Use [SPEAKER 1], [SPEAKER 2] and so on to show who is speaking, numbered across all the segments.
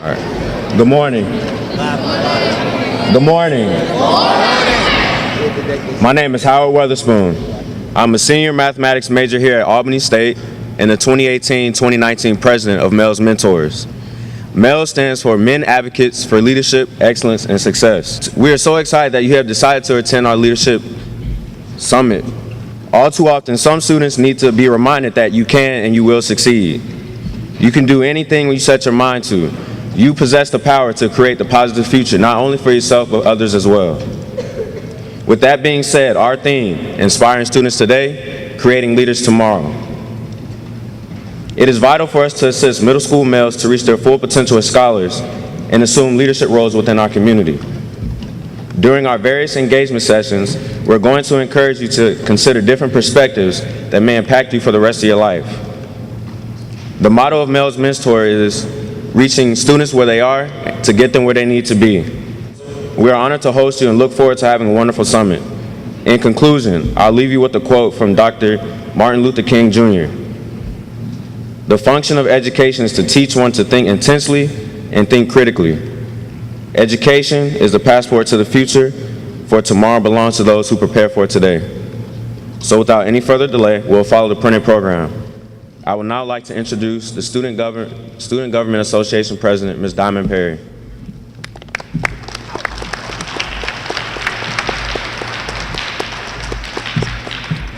[SPEAKER 1] All right. Good morning. Good morning. My name is Howard Weatherspoon. I'm a senior mathematics major here at Albany State and the 2018-2019 president of M.A.L.E.S Mentors. M.A.L.E.S stands for Men Advocates for Leadership, Excellence, and Success. We are so excited that you have decided to attend our leadership summit. All too often, some students need to be reminded that you can and you will succeed. You can do anything when you set your mind to. You possess the power to create the positive future, not only for yourself, but others as well. With that being said, our theme, inspiring students today, creating leaders tomorrow. It is vital for us to assist middle school males to reach their full potential as scholars and assume leadership roles within our community. During our various engagement sessions, we're going to encourage you to consider different perspectives that may impact you for the rest of your life. The motto of M.A.L.E.S Mentor is reaching students where they are to get them where they need to be. We are honored to host you and look forward to having a wonderful summit. In conclusion, I'll leave you with a quote from Dr. Martin Luther King Jr. The function of education is to teach one to think intensely and think critically. Education is the passport to the future, for tomorrow belongs to those who prepare for it today. So without any further delay, we'll follow the printed program. I would now like to introduce the Student Government Association President, Ms. Diamond Perry.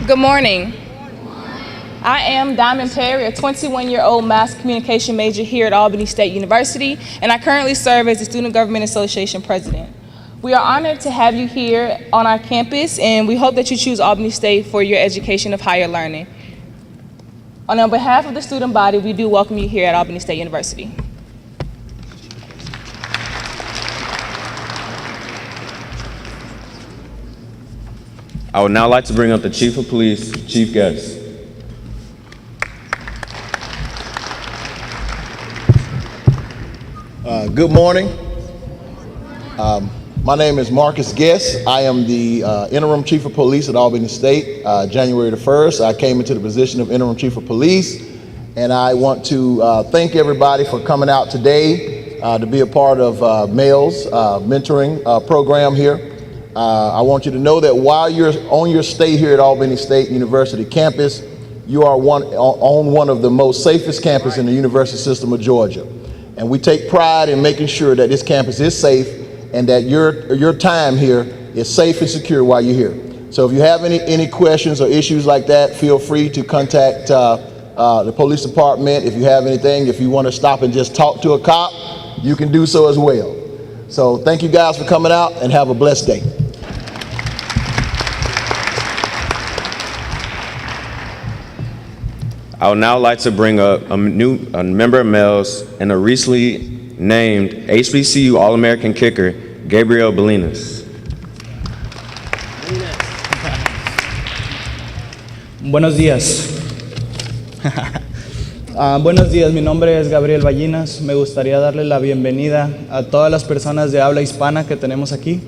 [SPEAKER 2] Good morning. I am Diamond Perry, a 21-year-old mass communication major here at Albany State University, and I currently serve as the Student Government Association President. We are honored to have you here on our campus, and we hope that you choose Albany State for your education of higher learning. On behalf of the student body, we do welcome you here at Albany State University.
[SPEAKER 1] I would now like to bring up the Chief of Police, Chief Guest.
[SPEAKER 3] Good morning. My name is Marcus Guest. I am the interim Chief of Police at Albany State. January the 1st, I came into the position of interim Chief of Police, and I want to thank everybody for coming out today to be a part of M.A.L.E.S mentoring program here. I want you to know that while you're on your stay here at Albany State University campus, you are on one of the most safest campuses in the university system of Georgia. And we take pride in making sure that this campus is safe and that your time here is safe and secure while you're here. So if you have any questions or issues like that, feel free to contact the police department. If you have anything, if you want to stop and just talk to a cop, you can do so as well. So thank you guys for coming out and have a blessed day.
[SPEAKER 1] I would now like to bring up a member of M.A.L.E.S and a recently named HBCU All-American kicker, Gabriel Bolinas.
[SPEAKER 4] Buenos días. Buenos días, mi nombre es Gabriel Ballinas. Me gustaría darle la bienvenida a todas las personas de habla hispana que tenemos aquí.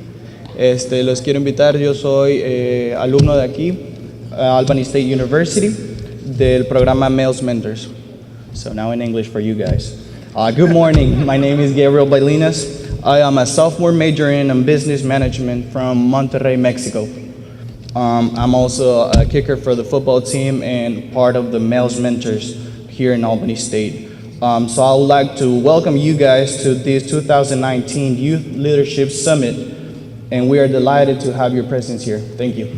[SPEAKER 4] Los quiero invitar, yo soy alumno de aquí, Albany State University, del programa M.A.L.E.S Mentors. So now in English for you guys. Good morning, my name is Gabriel Bolinas. I am a sophomore majoring in business management from Monterrey, Mexico. I'm also a kicker for the football team and part of the M.A.L.E.S Mentors here in Albany State. So I would like to welcome you guys to this 2019 Youth Leadership Summit, and we are delighted to have your presence here. Thank you.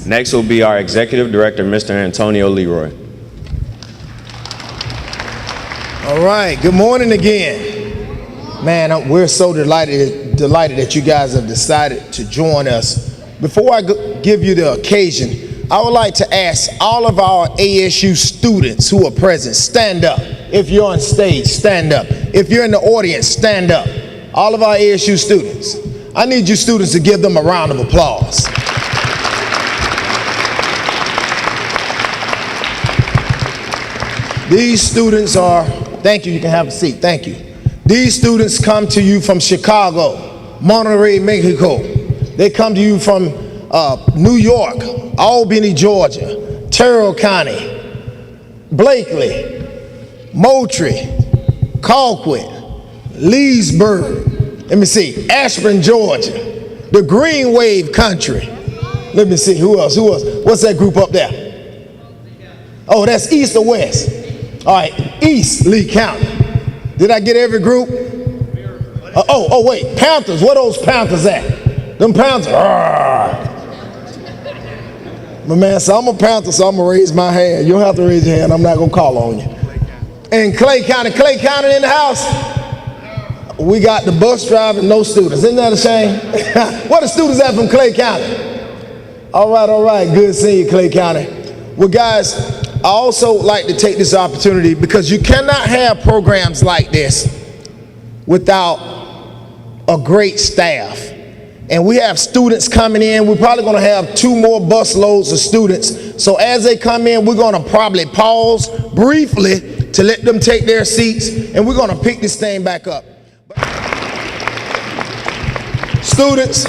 [SPEAKER 1] Next will be our Executive Director, Mr. Antonio Leroy.
[SPEAKER 5] All right, good morning again. Man, we're so delighted that you guys have decided to join us. Before I give you the occasion, I would like to ask all of our ASU students who are present, stand up. If you're on stage, stand up. If you're in the audience, stand up. All of our ASU students. I need you students to give them a round of applause. These students are, thank you, you can have a seat, thank you. These students come to you from Chicago, Monterrey, Mexico. They come to you from New York, Albany, Georgia, Terrell County, Blakely, Moultrie, Colquitt, Leesburg, let me see, Ashburn, Georgia, the Green Wave Country. Let me see, who else? What's that group up there? Oh, that's East or West? All right, East Lee County. Did I get every group? Oh, wait, Panthers. Where those Panthers at? Them Panthers. But man, so I'm a Panther, so I'm gonna raise my hand. You don't have to raise your hand. I'm not gonna call on you. And Clay County in the house. We got the bus driver, no students. Isn't that a shame? Where the students at from Clay County? All right. Good seeing you, Clay County. Well, guys, I also like to take this opportunity because you cannot have programs like this without a great staff. And we have students coming in. We're probably going to have 2 more bus loads of students. So as they come in, we're going to probably pause briefly to let them take their seats, and we're going to pick this thing back up. Students,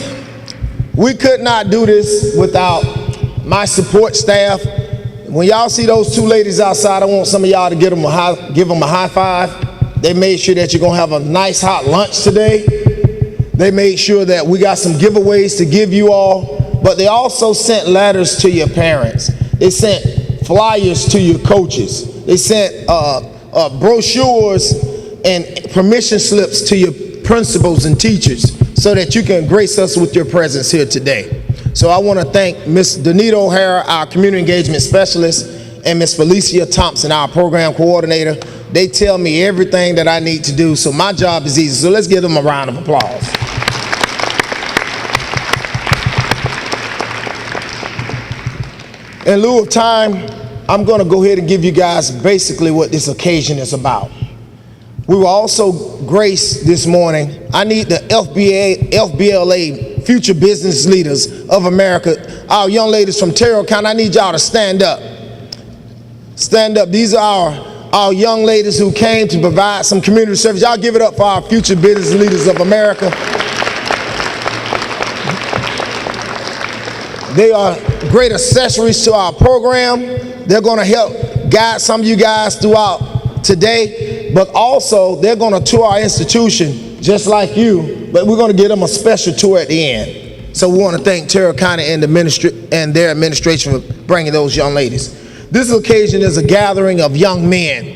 [SPEAKER 5] we could not do this without my support staff. When y'all see those 2 ladies outside, I want some of y'all to give them a high five. They made sure that you're going to have a nice hot lunch today. They made sure that we got some giveaways to give you all, but they also sent letters to your parents. They sent flyers to your coaches. They sent brochures and permission slips to your principals and teachers so that you can grace us with your presence here today. So I want to thank Ms. Donita O'Hara, our community engagement specialist, and Ms. Felicia Thompson, our program coordinator. They tell me everything that I need to do, so my job is easy. So let's give them a round of applause. In lieu of time, I'm going to go ahead and give you guys basically what this occasion is about. We were also graced this morning. I need the FBLA, Future Business Leaders of America, our young ladies from Terrell County. I need y'all to stand up. Stand up. These are our young ladies who came to provide some community service. Y'all give it up for our Future Business Leaders of America. They are great accessories to our program. They're going to help guide some of you guys throughout today, but also they're going to tour our institution just like you, but we're going to give them a special tour at the end. So we want to thank Terrell County and their administration for bringing those young ladies. This occasion is a gathering of young men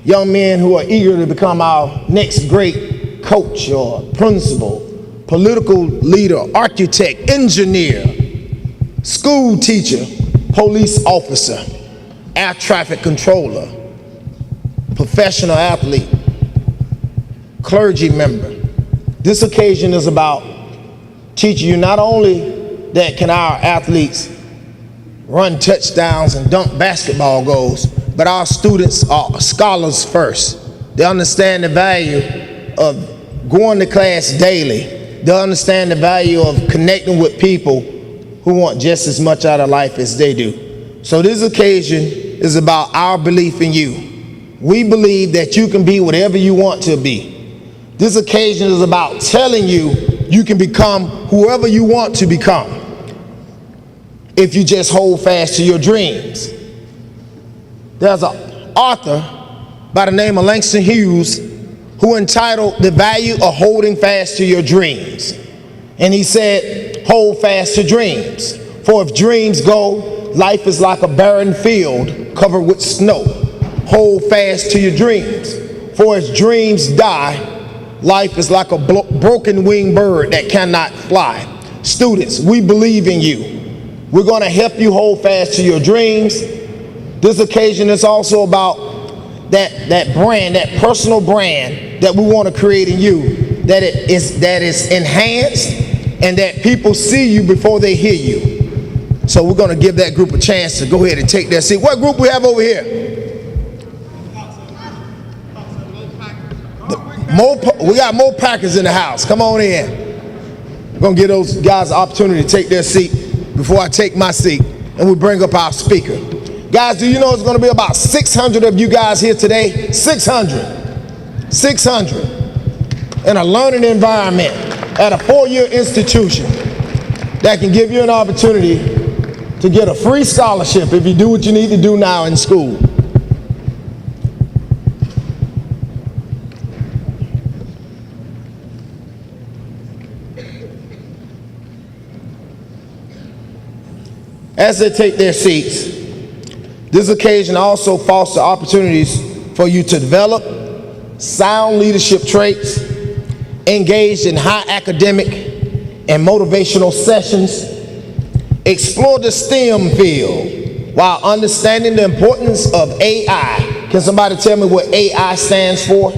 [SPEAKER 5] who are eager to become our next great coach or principal, political leader, architect, engineer, school teacher, police officer, air traffic controller, professional athlete, clergy member. This occasion is about teaching you not only that can our athletes run touchdowns and dunk basketball goals, but our students are scholars first. They understand the value of going to class daily. They understand the value of connecting with people who want just as much out of life as they do. So this occasion is about our belief in you. We believe that you can be whatever you want to be. This occasion is about telling you you can become whoever you want to become if you just hold fast to your dreams. There's an author by the name of Langston Hughes who entitled The Value of Holding Fast to Your Dreams. And he said, hold fast to dreams. For if dreams go, life is like a barren field covered with snow. Hold fast to your dreams. For as dreams die, life is like a broken winged bird that cannot fly. Students, we believe in you. We're going to help you hold fast to your dreams. This occasion is also about that brand, that personal brand that we want to create in you, that is enhanced and that people see you before they hear you. So we're going to give that group a chance to go ahead and take their seat. What group we have over here? We got more Packers in the house. Come on in. We're going to give those guys an opportunity to take their seat before I take my seat, and we bring up our speaker. Guys, do you know it's going to be about 600 of you guys here today? 600 in a learning environment at a 4-year institution that can give you an opportunity to get a free scholarship if you do what you need to do now in school. As they take their seats, this occasion also fosters opportunities for you to develop sound leadership traits, engage in high academic and motivational sessions, explore the STEM field while understanding the importance of AI. Can somebody tell me what AI stands for?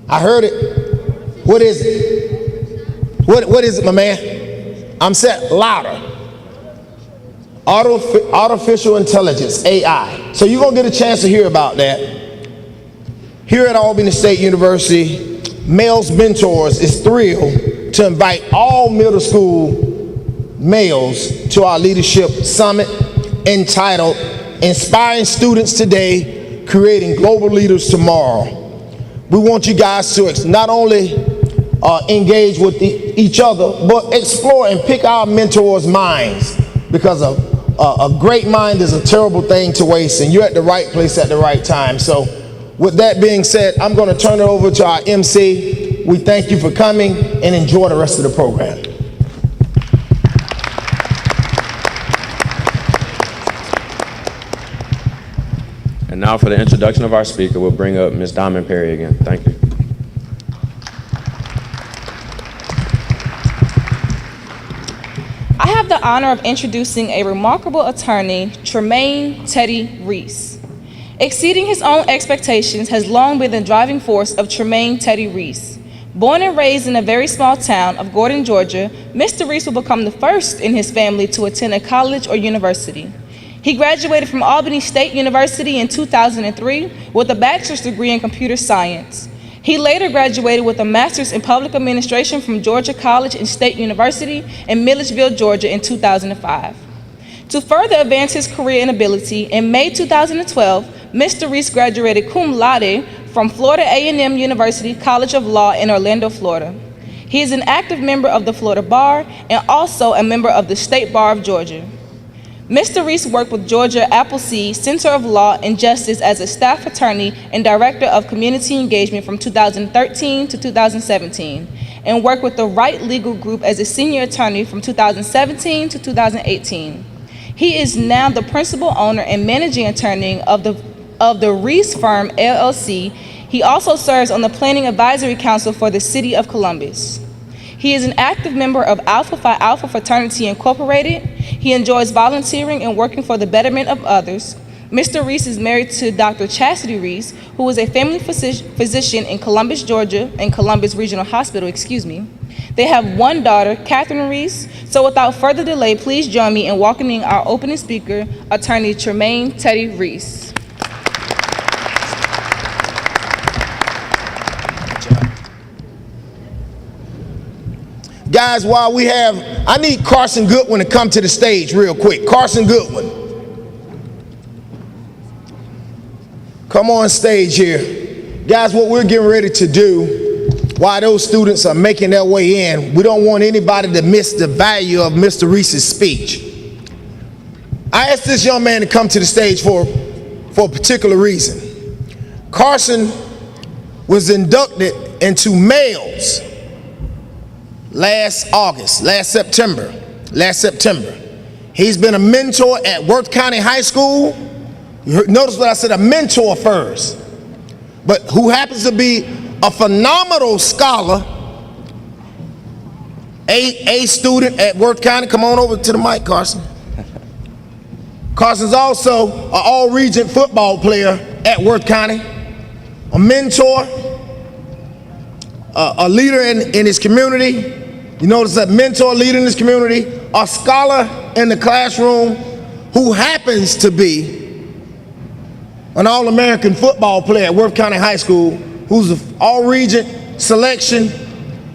[SPEAKER 5] I heard it. What is it? What is it, my man? I'm saying louder. Artificial intelligence, AI. So you're gonna get a chance to hear about that. Here at Albany State University, M.A.L.E.S Mentors is thrilled to invite all middle school males to our leadership summit entitled Inspiring Students Today, Creating Global Leaders Tomorrow. We want you guys to not only engage with each other, but explore and pick our mentors' minds, because a great mind is a terrible thing to waste, and you're at the right place at the right time. So with that being said, I'm going to turn it over to our MC. We thank you for coming and enjoy the rest of the program.
[SPEAKER 1] And now for the introduction of our speaker, we'll bring up Ms. Diamond Perry again. Thank you.
[SPEAKER 2] I have the honor of introducing a remarkable attorney, Tremain Teddy Reese. Exceeding his own expectations has long been the driving force of Tremain Teddy Reese. Born and raised in a very small town of Gordon, Georgia, Mr. Reese will become the first in his family to attend a college or university. He graduated from Albany State University in 2003 with a bachelor's degree in computer science. He later graduated with a master's in public administration from Georgia College and State University in Milledgeville, Georgia in 2005. To further advance his career and ability, in May 2012, Mr. Reese graduated cum laude from Florida A&M University College of Law in Orlando, Florida. He is an active member of the Florida Bar and also a member of the State Bar of Georgia. Mr. Reese worked with Georgia Appleseed Center of Law and Justice as a staff attorney and director of community engagement from 2013 to 2017, and worked with the Wright Legal Group as a senior attorney from 2017 to 2018. He is now the principal owner and managing attorney of the Reese firm, LLC. He also serves on the Planning Advisory Council for the City of Columbus. He is an active member of Alpha Phi Alpha Fraternity Incorporated. He enjoys volunteering and working for the betterment of others. Mr. Reese is married to Dr. Chastity Reese, who is a family physician in Columbus, Georgia, and Columbus Regional Hospital, They have one daughter, Catherine Reese. So without further delay, please join me in welcoming our opening speaker, Attorney Tremain Teddy Reese.
[SPEAKER 5] Guys, while we have, I need Carson Goodwin to come to the stage real quick. Carson Goodwin. Come on stage here. Guys, what we're getting ready to do while those students are making their way in, we don't want anybody to miss the value of Mr. Reese's speech. I asked this young man to come to the stage for a particular reason. Carson was inducted into M.A.L.E.S last September. He's been a mentor at Worth County High School. Notice what I said, a mentor first, but who happens to be a phenomenal scholar, a student at Worth County. Come on over to the mic, Carson. Carson's also an all-region football player at Worth County, a mentor, a leader in his community. You notice that mentor, leader in his community, a scholar in the classroom who happens to be an All-American football player at Worth County High School, who's an all-region selection.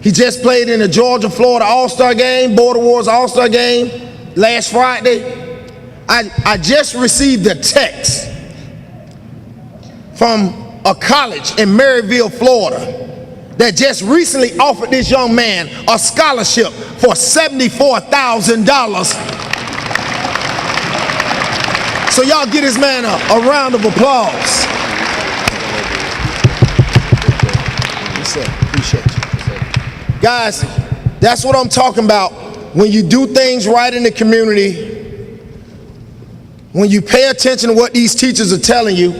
[SPEAKER 5] He just played in the Georgia-Florida All-Star game, Border Wars All-Star game last Friday. I just received a text from a college in Maryville, Florida, that just recently offered this young man a scholarship for $74,000. So y'all give this man a round of applause. Appreciate you. Guys, that's what I'm talking about. When you do things right in the community, when you pay attention to what these teachers are telling you,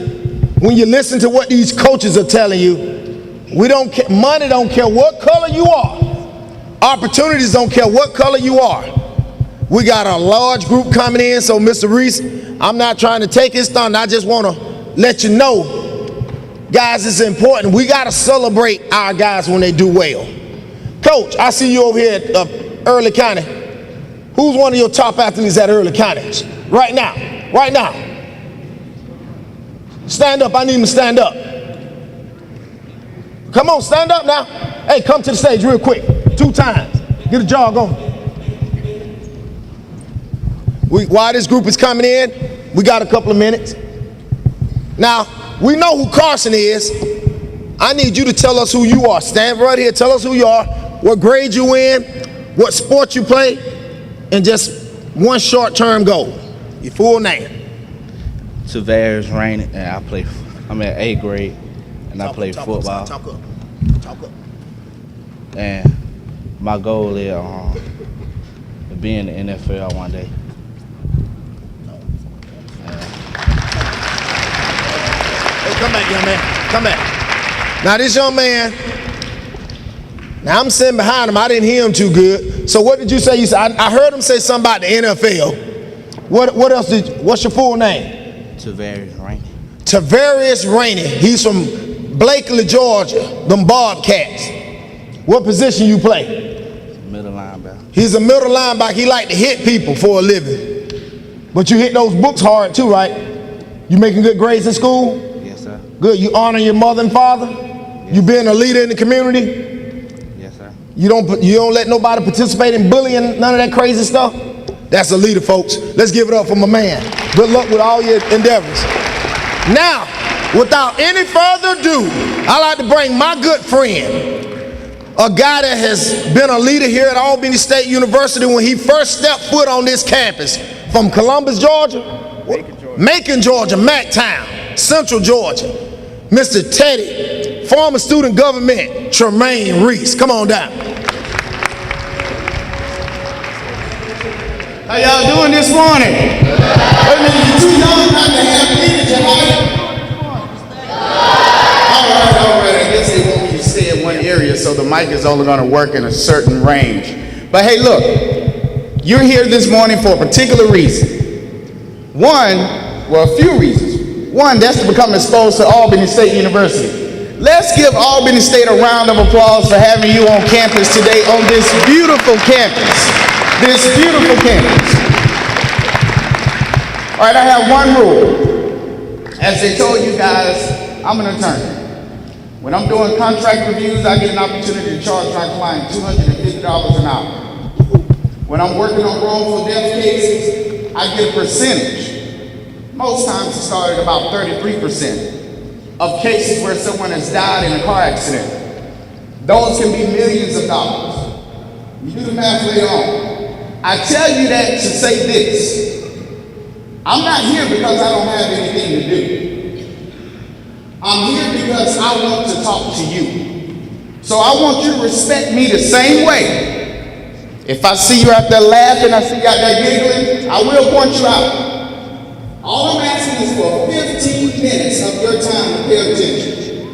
[SPEAKER 5] when you listen to what these coaches are telling you, money don't care what color you are. Opportunities don't care what color you are. We got a large group coming in, so Mr. Reese, I'm not trying to take his thunder. I just want to let you know, guys, it's important. We got to celebrate our guys when they do well. Coach, I see you over here at Early County. Who's one of your top athletes at Early County? Right now. Stand up, I need him to stand up. Come on, stand up now. Hey, come to the stage real quick, 2 times. Get a jog on. While this group is coming in, we got a couple of minutes. Now, we know who Carson is. I need you to tell us who you are. Stand right here, tell us who you are, what grade you in, what sport you play, and just one short-term goal. Your full name.
[SPEAKER 6] Tavares Rainey, and I'm at 8th grade, and I play football.
[SPEAKER 5] Talk up.
[SPEAKER 6] And my goal is to be in the NFL one day.
[SPEAKER 5] Hey, come back, young man. Come back. Now this young man, now I'm sitting behind him. I didn't hear him too good. So what did you say? You said I heard him say something about the NFL. What else what's your full name?
[SPEAKER 6] Tavares Rainey.
[SPEAKER 5] Tavares Rainey. He's from Blakely, Georgia, them Bobcats. What position you play?
[SPEAKER 6] Middle linebacker.
[SPEAKER 5] He's a middle linebacker. He like to hit people for a living. But you hit those books hard too, right? You making good grades in school?
[SPEAKER 6] Yes, sir.
[SPEAKER 5] Good. You honor your mother and father?
[SPEAKER 6] Yes.
[SPEAKER 5] You being a leader in the community?
[SPEAKER 6] Yes, sir.
[SPEAKER 5] You don't let nobody participate in bullying, none of that crazy stuff? That's a leader, folks. Let's give it up for my man. Good luck with all your endeavors. Now, without any further ado, I'd like to bring my good friend, a guy that has been a leader here at Albany State University when he first stepped foot on this campus from Columbus, Georgia, Macon, Georgia, Mactown, Central Georgia, Mr. Teddy, former student government, Tremain Reese. Come on down.
[SPEAKER 7] How y'all doing this morning? Wait a minute, you're too young not to have leaders, you All right, I guess they want me to stay in one area, so the mic is only gonna work in a certain range. But hey, look, you're here this morning for a particular reason. A few reasons. One, that's to become exposed to Albany State University. Let's give Albany State a round of applause for having you on campus today on this beautiful campus. All right, I have one rule. As they told you guys, I'm an attorney. When I'm doing contract reviews, I get an opportunity to charge my client $250 an hour. When I'm working on wrongful death cases, I get a percentage. Most times it started about 33% of cases where someone has died in a car accident. Those can be millions of dollars. You do the math later on. I tell you that to say this. I'm not here because I don't have anything to do. I'm here because I want to talk to you. So I want you to respect me the same way. If I see you out there laughing, I see you out there giggling, I will point you out. All I'm asking is for 15 minutes of your time to pay attention.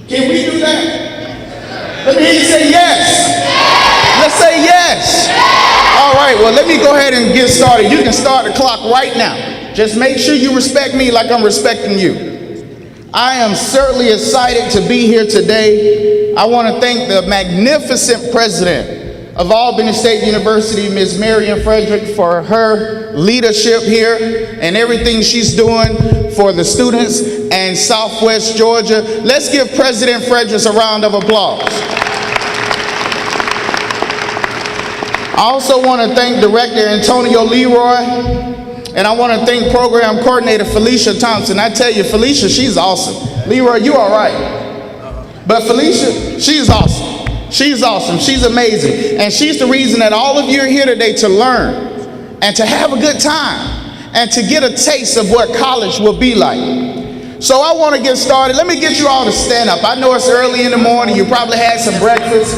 [SPEAKER 7] Can we do that? Let me hear you say yes. Let's say yes. All right, well, let me go ahead and get started. You can start the clock right now. Just make sure you respect me like I'm respecting you. I am certainly excited to be here today. I want to thank the magnificent president of Albany State University, Ms. Marion Frederick, for her leadership here and everything she's doing for the students and Southwest Georgia. Let's give President Frederick a round of applause. I also want to thank Director Antonio Leroy, and I want to thank Program Coordinator Felicia Thompson. I tell you, Felicia, she's awesome. Leroy, you all right? But Felicia, she's awesome. She's awesome. She's amazing. And she's the reason that all of you are here today to learn and to have a good time and to get a taste of what college will be like. So I want to get started. Let me get you all to stand up. I know it's early in the morning. You probably had some breakfast.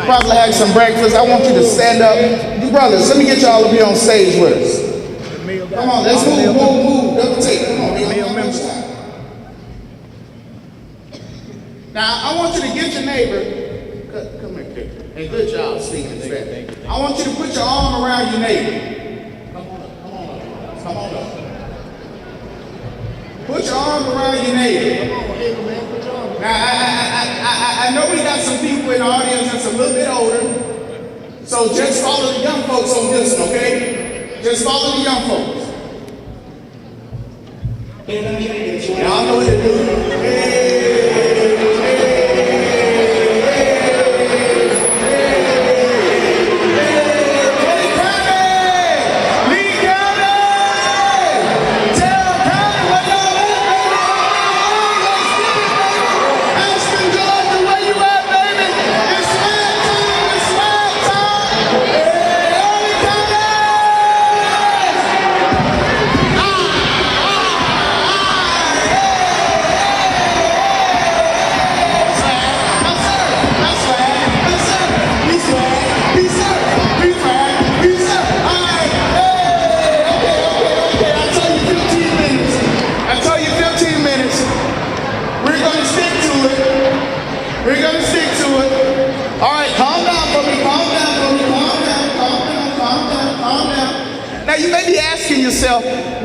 [SPEAKER 7] I want you to stand up. You brothers, let me get you all up here on stage with us. Come on, let's move. Double take. Come on, now, I want you to get your neighbor. Come here, kid. Hey, good job, Stephen. I want you to put your arm around your neighbor. Come on up. Put your arm around your neighbor. Now, I know we got some people in the audience that's a little bit older, so just follow the young folks on this one, okay? Just follow the young folks. Y'all know what to do.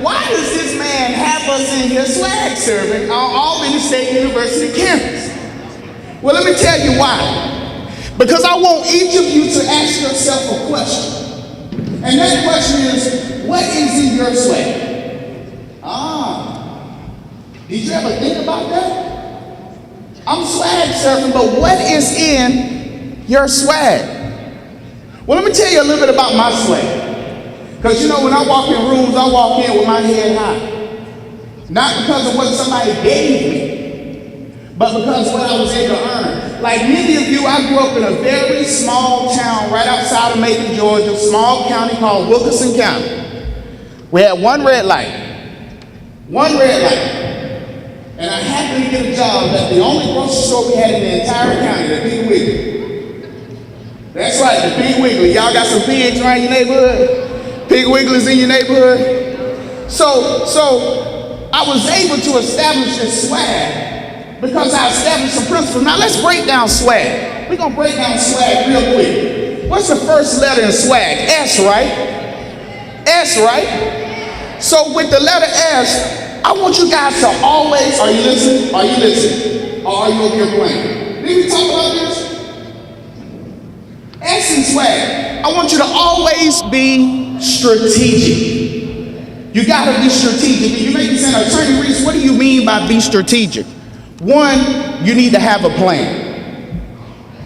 [SPEAKER 7] Why does this man have us in here swag serving on Albany State University campus? Well, let me tell you why. Because I want each of you to ask yourself a question. And that question is, what is in your swag? Did you ever think about that? I'm swag surfing, but what is in your swag? Well, let me tell you a little bit about my swag. Because you know, when I walk in rooms, I walk in with my head high. Not because of what somebody gave me, but because of what I was able to earn. Like many of you, I grew up in a very small town right outside of Macon, Georgia, a small county called Wilkerson County. We had one red light. And I happened to get a job at the only grocery store we had in the entire county, the Pig Wiggly. That's right, the Pig Wiggly. Y'all got some pigs around your neighborhood? Pig Wigglers in your neighborhood? So I was able to establish this swag because I established some principles. Now let's break down swag. We're gonna break down swag real quick. What's the first letter in swag? S, right? S, right? So with the letter S, I want you guys to always, are you listening? Or are you over here playing? Did we talk about this? S in swag. I want you to always be strategic. You gotta be strategic. You may be saying, Attorney Reese, what do you mean by be strategic? One, you need to have a plan.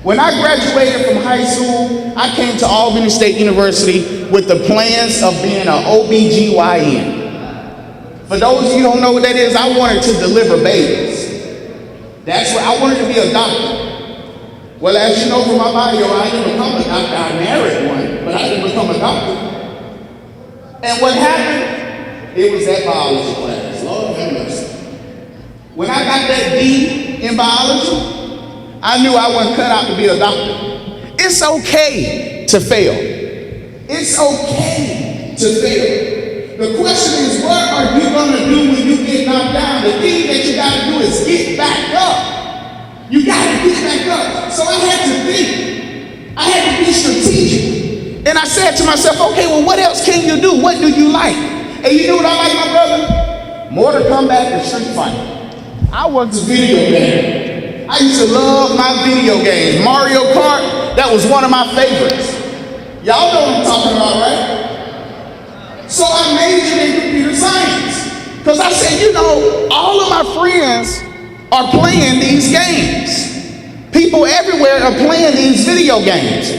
[SPEAKER 7] When I graduated from high school, I came to Albany State University with the plans of being an OBGYN. For those of you who don't know what that is, I wanted to deliver babies. That's what I wanted to be a doctor. Well, as you know from my bio, I didn't become a doctor. I married one, but I didn't become a doctor. And what happened? It was that biology class. Lord have mercy. When I got that D in biology, I knew I wasn't cut out to be a doctor. It's okay to fail. It's okay to fail. The question is, what are you going to do when you get knocked down? The thing that you got to do is get back up. You got to get back up. So I had to think. I had to be strategic. And I said to myself, okay, well, what else can you do? What do you like? And you know what I like, my brother? Mortal Kombat and Street Fighter. I was a video game. I used to love my video games. Mario Kart, that was one of my favorites. Y'all know what I'm talking about, right? So I majored in computer science. Because I said, you know, all of my friends are playing these games. People everywhere are playing these video games.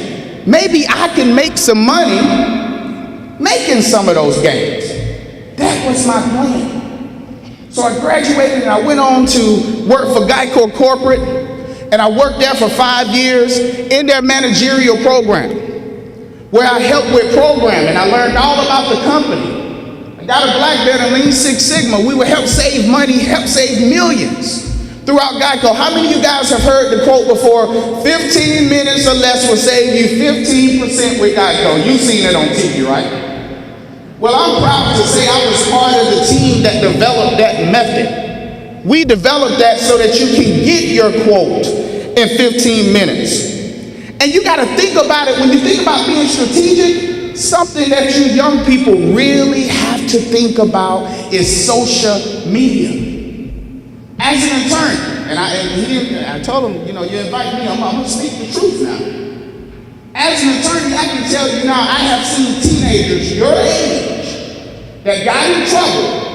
[SPEAKER 7] Maybe I can make some money making some of those games. That was my plan. So I graduated and I went on to work for Geico Corporate. and I worked there for 5 years in their managerial program, where I helped with programming. I learned all about the company. I got a black belt in Lean Six Sigma. We would help save money, help save millions throughout Geico. How many of you guys have heard the quote before? 15 minutes or less will save you 15% with Geico. You've seen it on TV, right? Well, I'm proud to say I was part of the team that developed that method. We developed that so that you can get your quote in 15 minutes. And you got to think about it. When you think about being strategic, something that you young people really have to think about is social media. As an attorney, and I told him, you know, you invite me, I'm going to speak the truth now. As an attorney, I can tell you now, I have seen teenagers your age that got in trouble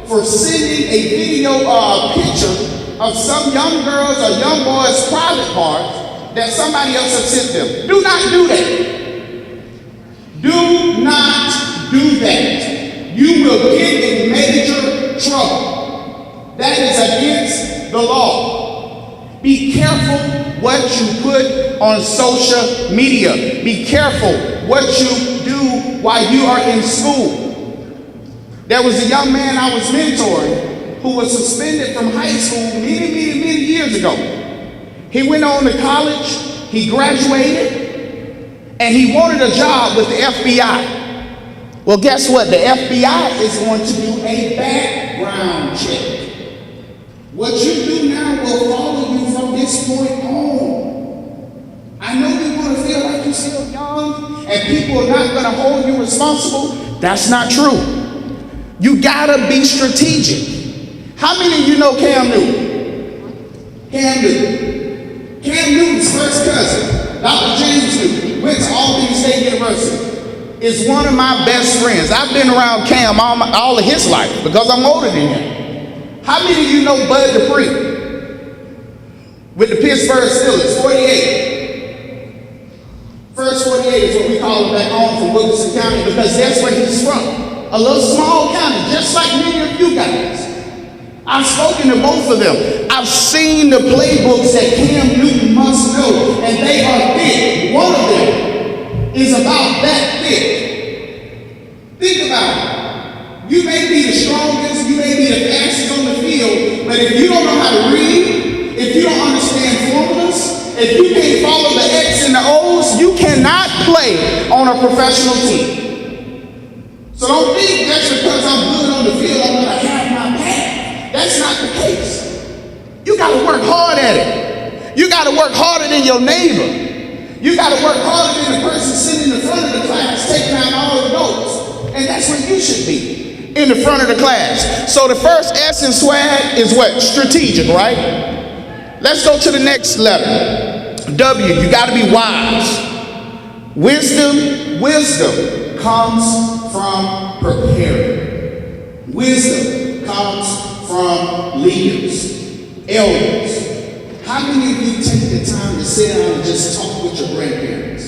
[SPEAKER 7] for sending a video or a picture of some young girls or young boys' private parts that somebody else has sent them. Do not do that. Do not do that. You will get in major trouble. That is against the law. Be careful what you put on social media. Be careful what you do while you are in school. There was a young man I was mentoring who was suspended from high school many years ago. He went on to college, he graduated, and he wanted a job with the FBI. Well, guess what? The FBI is going to do a background check. What you do now will follow you from this point on. I know you're going to feel like you're still young and people are not going to hold you responsible. That's not true. You gotta be strategic. How many of you know Cam Newton? Cam Newton. Cam Newton's first cousin, Dr. James Newton, went to Albany State University, is one of my best friends. I've been around Cam all of his life because I'm older than him. How many of you know Bud Dupree with the Pittsburgh Steelers, 48? First 48 is what we call him back home from Wilkinson County because that's where he's from. A little small county, just like many of you guys. I've spoken to both of them. I've seen the playbooks that Cam Newton must know, and they are thick. One of them is about that thick. Think about it. You may be the strongest, you may be the fastest on the field, but if you don't know how to read, if you don't understand formulas, if you can't follow the X and the O's, you cannot play on a professional team. So don't think that's because I'm good on the field, I'm going to have my path. That's not the case. You got to work hard at it. You got to work harder than your neighbor. You got to work harder than the person sitting in the front of the class, taking out all the notes. And that's where you should be, in the front of the class. So the first S in swag is what? Strategic, right? Let's go to the next letter. W, you got to be wise. Wisdom comes from preparing. Wisdom comes from leaders, elders. How many of you take the time to sit down and just talk with your grandparents?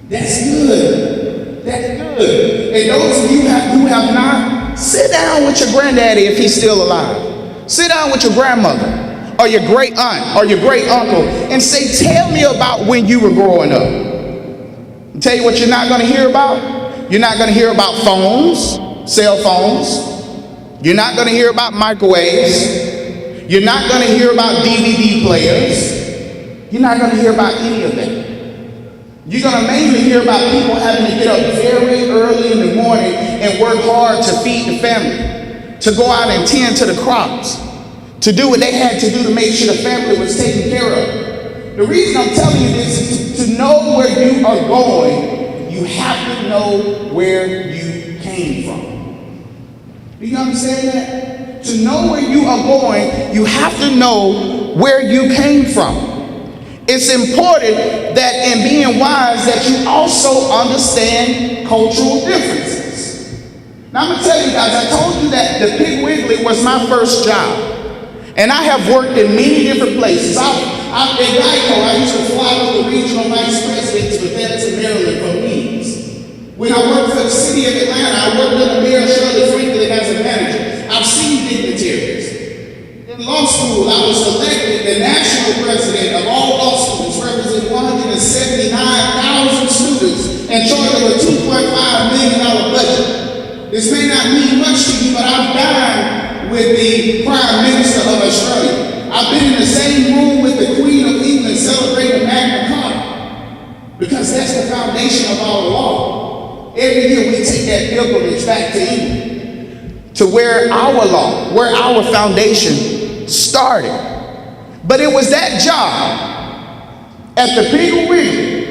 [SPEAKER 7] That's good. That's good. And those of you who have not, sit down with your granddaddy if he's still alive. Sit down with your grandmother or your great aunt or your great uncle and say, tell me about when you were growing up. I'll tell you what you're not going to hear about. You're not going to hear about phones, cell phones. You're not going to hear about microwaves. You're not going to hear about DVD players. You're not going to hear about any of that. You're going to mainly hear about people having to get up very early in the morning and work hard to feed the family, to go out and tend to the crops, to do what they had to do to make sure the family was taken care of. The reason I'm telling you this is to know where you are going. You have to know where you came from. Do you understand that? To know where you are going, you have to know where you came from. It's important that in being wise that you also understand cultural differences. Now I'm going to tell you guys, I told you that the Pig Wiggly was my first job. And I have worked in many different places. In Geico, I used to fly with the regional vice presidents with them to Maryland for meetings. When I worked for the city of Atlanta, I worked under Mayor Shirley Franklin as a manager. I've seen dignitaries. In law school, I was elected the national national president of all law students, representing 179,000 students, and charge of a $2.5 million budget. This may not mean much to you, but I've dined with the Prime Minister of Australia. I've been in the same room with the Queen of England celebrating Magna Carta, because that's the foundation of our law. Every year we take that pilgrimage back to England, to where our law, where our foundation started. But it was that job at the Pinnacle Ring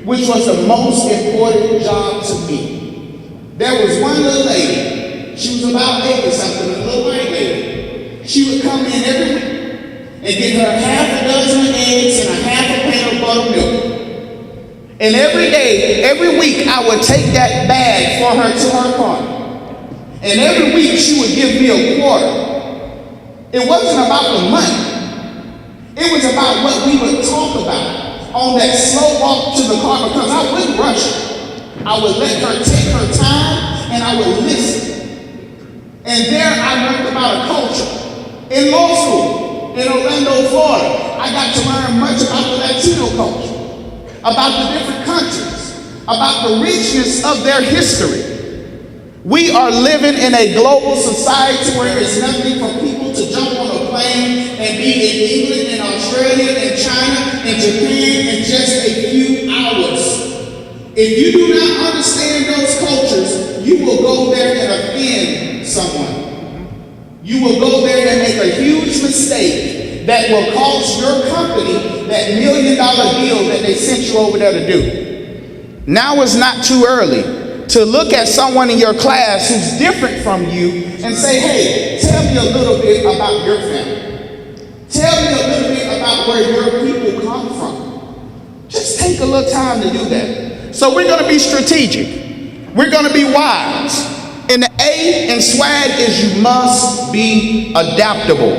[SPEAKER 7] which was the most important job to me. There was one little lady, she was about 80 something, a little white lady. She would come in every week and get her half a dozen eggs and a half a pan of buttermilk. And every day, every week, I would take that bag for her to her car. And every week, she would give me a quarter. It wasn't about the money. It was about what we would talk about on that slow walk to the car, because I wouldn't rush her. I would let her take her time, and I would listen. And there I learned about a culture. In law school, in Orlando, Florida, I got to learn much about the Latino culture, about the different countries, about the richness of their history. We are living in a global society where it's nothing for people to jump on a plane and be in England and Australia and China and Japan in just a few hours. If you do not understand those cultures, you will go there and offend someone. You will go there and make a huge mistake that will cost your company that $1 million deal that they sent you over there to do. Now is not too early to look at someone in your class who's different from you and say, hey, tell me a little bit about your family. Tell me a little bit about where your people come from. Just take a little time to do that. So we're going to be strategic. We're going to be wise. And the A in swag is you must be adaptable.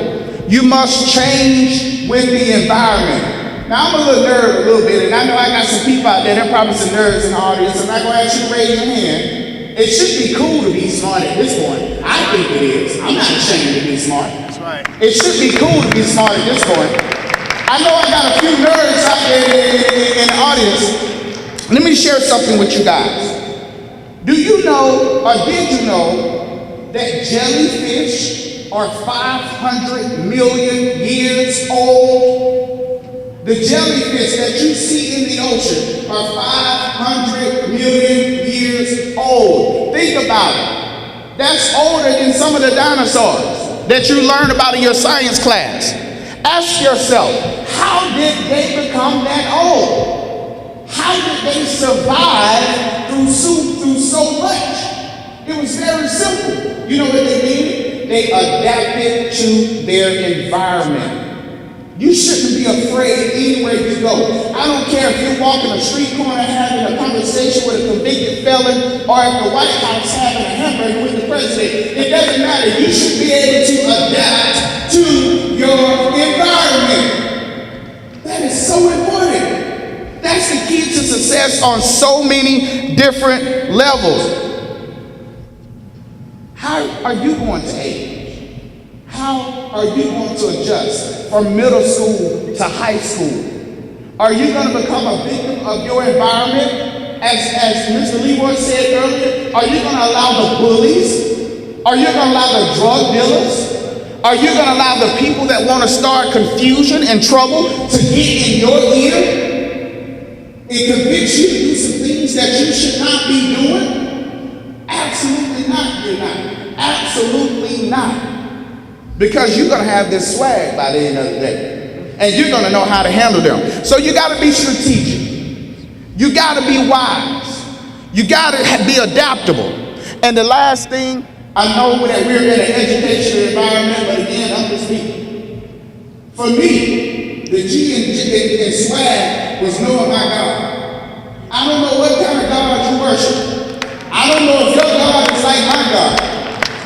[SPEAKER 7] You must change with the environment. Now, I'm a little nerd a little bit, and I know I got some people out there, there are probably some nerds in the audience. I'm not going to ask you to raise your hand. It should be cool to be smart at this point. I think it is. I'm not ashamed to be smart. That's right. It should be cool to be smart at this point. I know I got a few nerds out there in the audience. Let me share something with you guys. Do you know, or did you know, that jellyfish are 500 million years old? The jellyfish that you see in the ocean are 500 million years old. Think about it. That's older than some of the dinosaurs that you learned about in your science class. Ask yourself, how did they become that old? How did they survive through so much? It was very simple. You know what they did? They adapted to their environment. You shouldn't be afraid anywhere you go. I don't care if you're walking a street corner having a conversation with a convicted felon, or at the White House having a hamburger with the president. It doesn't matter. You should be able to adapt to your environment. That is so important. That's the key to success on so many different levels. How are you going to age? How are you going to adjust from middle school to high school? Are you going to become a victim of your environment? As Mr. Leroy said earlier, are you going to allow the bullies? Are you going to allow the drug dealers? Are you going to allow the people that want to start confusion and trouble to get in your ear and convince you to do some things that you should not be doing? Absolutely not, you're not. Absolutely not. Because you're going to have this swag by the end of the day. And you're going to know how to handle them. So you got to be strategic. You got to be wise. You got to be adaptable. And the last thing, I know that we're in an educational environment, but again, I'm just speaking. For me, the G in swag was knowing my God. I don't know what kind of God you worship. I don't know if your God is like my God.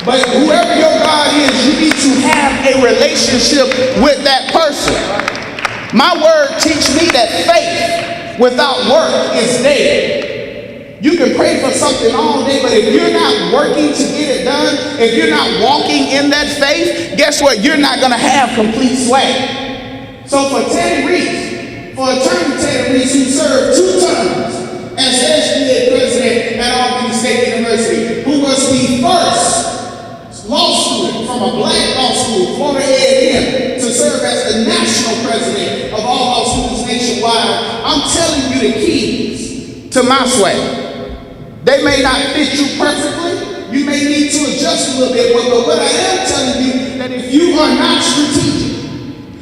[SPEAKER 7] But whoever your God is, you need to have a relationship with that person. My word teaches me that faith without work is dead. You can pray for something all day, but if you're not working to get it done, if you're not walking in that faith, guess what? You're not going to have complete swag. So for Attorney Ted Reese, who served 2 terms as SBA president at Albany State University, who was the first law student from a black law school, Florida A&M, to serve as the national president of all law students nationwide, I'm telling you the keys to my swag. They may not fit you perfectly. You may need to adjust a little bit, but what I am telling you, that if you are not strategic,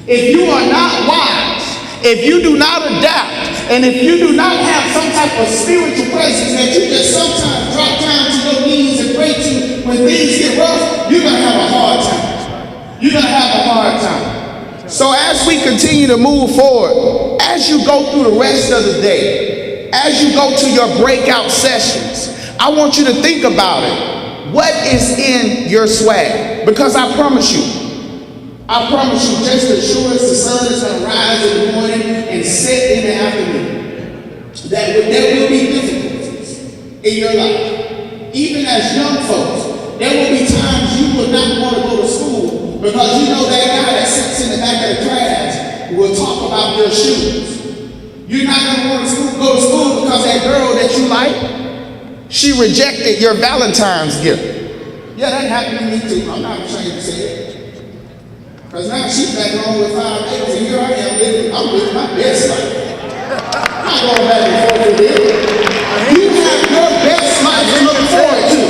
[SPEAKER 7] if you are not wise, if you do not adapt, and if you do not have some type of spiritual presence that you just sometimes drop down to your knees and pray to when things get rough, you're going to have a hard time. You're going to have a hard time. So as we continue to move forward, as you go through the rest of the day, as you go to your breakout sessions, I want you to think about it. What is in your swag? Because I promise you, just as sure as the sun is going to rise in the morning and set in the afternoon, there will be difficulties in your life. Even as young folks, there will be times you will not want to go to school because you know that guy that sits in the back of the class will talk about your shoes. You're not going to want to go to school because that girl that you like, she rejected your Valentine's gift. Yeah, that happened to me too. I'm not ashamed to say it. Because now she's back home with 5 babies, and here I am living my best life. I'm not going back and forth with you. You have your best life to look forward to.